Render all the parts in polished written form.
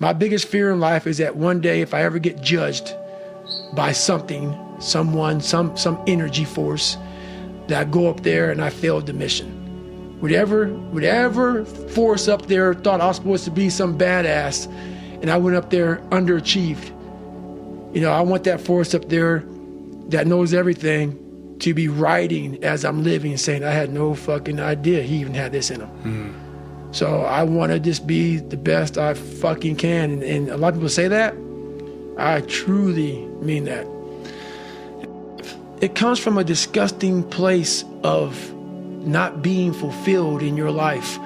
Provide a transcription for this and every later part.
My biggest fear in life is that one day if I ever get judged by something, someone, some energy force, that I go up there and I failed the mission. Whatever force up there thought I was supposed to be some badass, and I went up there underachieved. You know, I want that force up there that knows everything to be writing as I'm living, saying I had no fucking idea he even had this in him. So I want to just be the best I fucking can. And a lot of people say that. I truly mean that. It comes from a disgusting place of not being fulfilled in your life,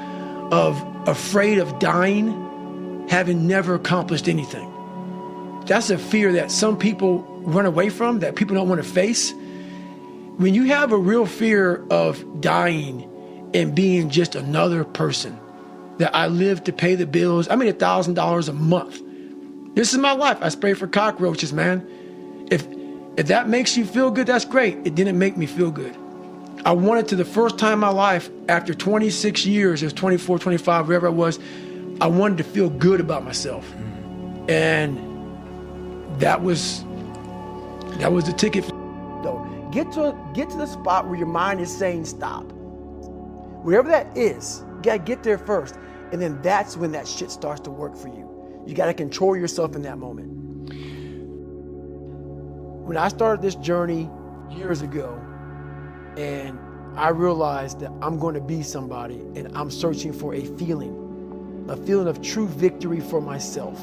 of afraid of dying, having never accomplished anything. That's a fear that some people run away from, that people don't want to face. When you have a real fear of dying and being just another person, that I live to pay the bills, I made $1,000 a month. This is my life. I spray for cockroaches, man. If that makes you feel good, that's great. It didn't make me feel good. I wanted to, the first time in my life, after 26 years, it was 24, 25, wherever it was, I wanted to feel good about myself. And that was the ticket. So get to the spot where your mind is saying stop. Whatever that is, you gotta get there first. And then that's when that shit starts to work for you. You gotta control yourself in that moment. When I started this journey years ago, and I realized that I'm going to be somebody, and I'm searching for a feeling of true victory for myself,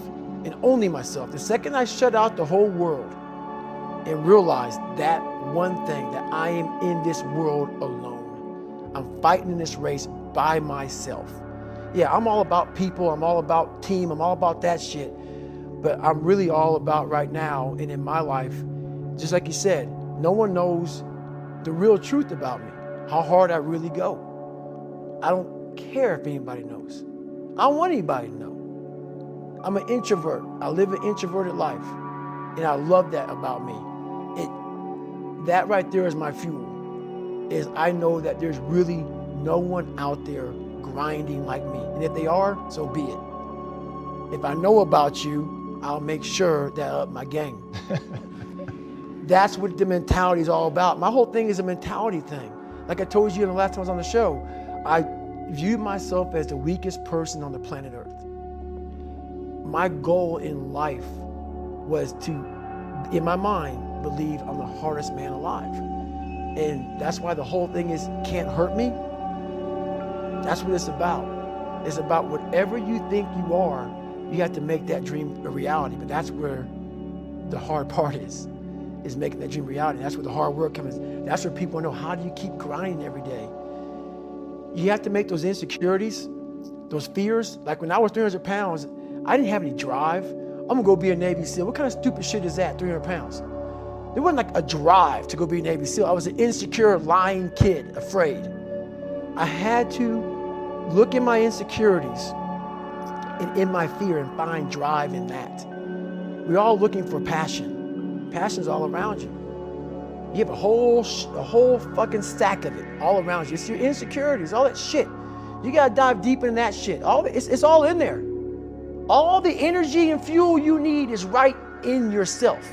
and only myself. The second I shut out the whole world and realized that one thing, that I am in this world alone. I'm fighting in this race by myself. Yeah, I'm all about people, I'm all about team, I'm all about that shit. But I'm really all about right now and in my life, just like you said, no one knows the real truth about me, how hard I really go. I don't care if anybody knows. I don't want anybody to know. I'm an introvert. I live an introverted life, and I love that about me. That right there is my fuel, is I know that there's really no one out there grinding like me. And if they are, so be it. If I know about you, I'll make sure that I up my game. That's what the mentality is all about. My whole thing is a mentality thing. Like I told you the last time I was on the show, I viewed myself as the weakest person on the planet Earth. My goal in life was to, in my mind, believe I'm the hardest man alive. And that's why the whole thing is can't hurt me. That's what it's about. It's about whatever you think you are, you have to make that dream a reality. But that's where the hard part is making that dream reality. That's where the hard work comes. That's where people know, how do you keep grinding every day? You have to make those insecurities, those fears. Like when I was 300 pounds, I didn't have any drive. I'm gonna go be a Navy SEAL. What kind of stupid shit is that, 300 pounds? There wasn't like a drive to go be a Navy SEAL. I was an insecure, lying kid, afraid. I had to look in my insecurities and in my fear and find drive in that. We're all looking for passion. Passion's all around you. You have a whole fucking stack of it all around you. It's your insecurities, all that shit. You gotta dive deep into that shit. It's all in there. All the energy and fuel you need is right in yourself.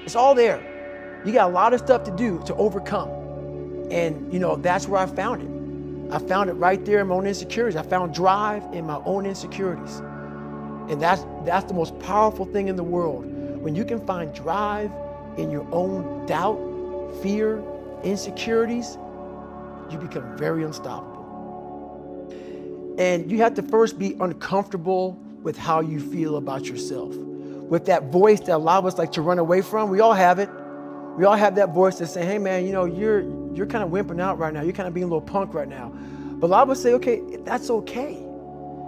It's all there. You got a lot of stuff to do to overcome. And you know, that's where I found it. I found it right there in my own insecurities. I found drive in my own insecurities. And that's the most powerful thing in the world. When you can find drive in your own doubt, fear, insecurities, you become very unstoppable. And you have to first be uncomfortable with how you feel about yourself. With that voice that a lot of us like to run away from. We all have it. We all have that voice that's saying, hey man, you know, you're kind of wimping out right now. You're kind of being a little punk right now. But a lot of us say, okay, that's okay.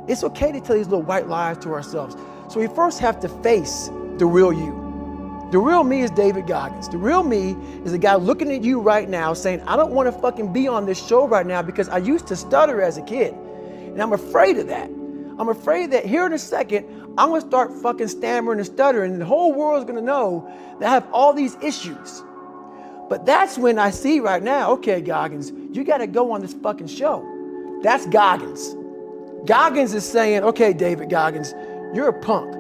It's okay to tell these little white lies to ourselves. So we first have to face the real you. The real me is David Goggins. The real me is a guy looking at you right now saying, I don't want to fucking be on this show right now because I used to stutter as a kid. And I'm afraid of that. I'm afraid that here in a second, I'm going to start fucking stammering and stuttering and the whole world's going to know that I have all these issues. But that's when I see right now, okay, Goggins, you got to go on this fucking show. That's Goggins. Goggins is saying, okay, David Goggins, You're a punk.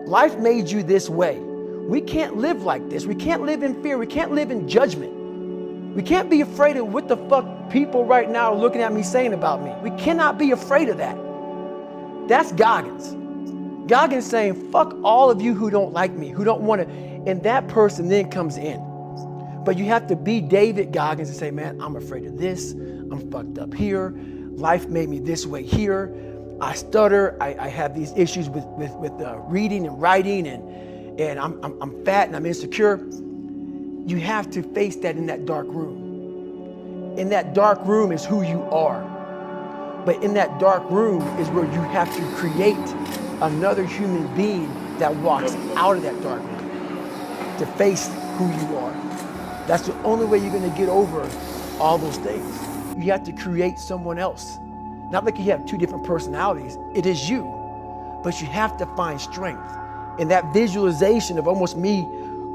Life made you this way. We can't live like this. We can't live in fear. We can't live in judgment. We can't be afraid of what the fuck people right now are looking at me saying about me. We cannot be afraid of that. That's Goggins. Goggins saying, fuck all of you who don't like me, who don't want to, and that person then comes in. But you have to be David Goggins and say, man, I'm afraid of this. I'm fucked up here. Life made me this way here. I stutter. I have these issues with reading and writing, and I'm fat and I'm insecure. You have to face that in that dark room. In that dark room is who you are. But in that dark room is where you have to create another human being that walks out of that dark room to face who you are. That's the only way you're going to get over all those things. You have to create someone else. Not like you have two different personalities. It is you. But you have to find strength. And that visualization of almost me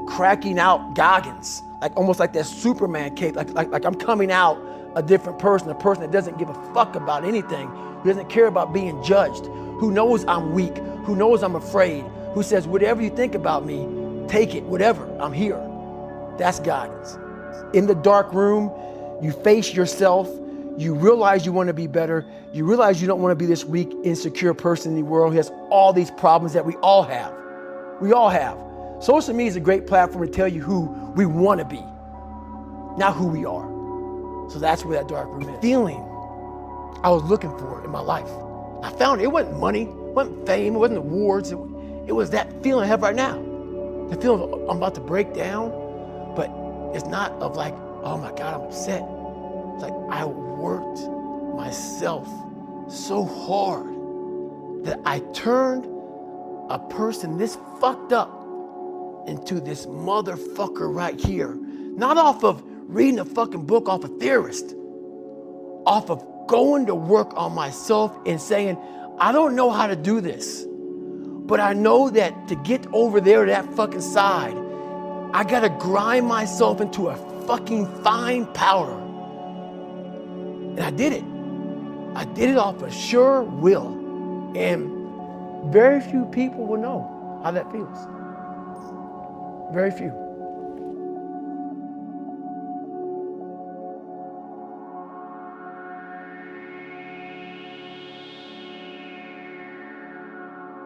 cracking out Goggins, like almost like that Superman cape, like I'm coming out a different person, a person that doesn't give a fuck about anything, who doesn't care about being judged, who knows I'm weak, who knows I'm afraid, who says, whatever you think about me, take it, whatever, I'm here. That's Goggins. In the dark room, you face yourself, you realize you want to be better, you realize you don't want to be this weak, insecure person in the world who has all these problems that we all have. We all have. Social media is a great platform to tell you who we want to be, not who we are. So that's where that dark room is. Feeling I was looking for in my life. I found it. It wasn't money, it wasn't fame, it wasn't awards. It was that feeling I have right now. The feeling of I'm about to break down, but it's not of like, oh my God, I'm upset. It's like I worked myself so hard that I turned a person this fucked up into this motherfucker right here. Not off of reading a fucking book off a theorist, off of going to work on myself and saying, I don't know how to do this, but I know that to get over there to that fucking side, I gotta grind myself into a fucking fine powder. And I did it. I did it off of sure will. And very few people will know how that feels. Very few.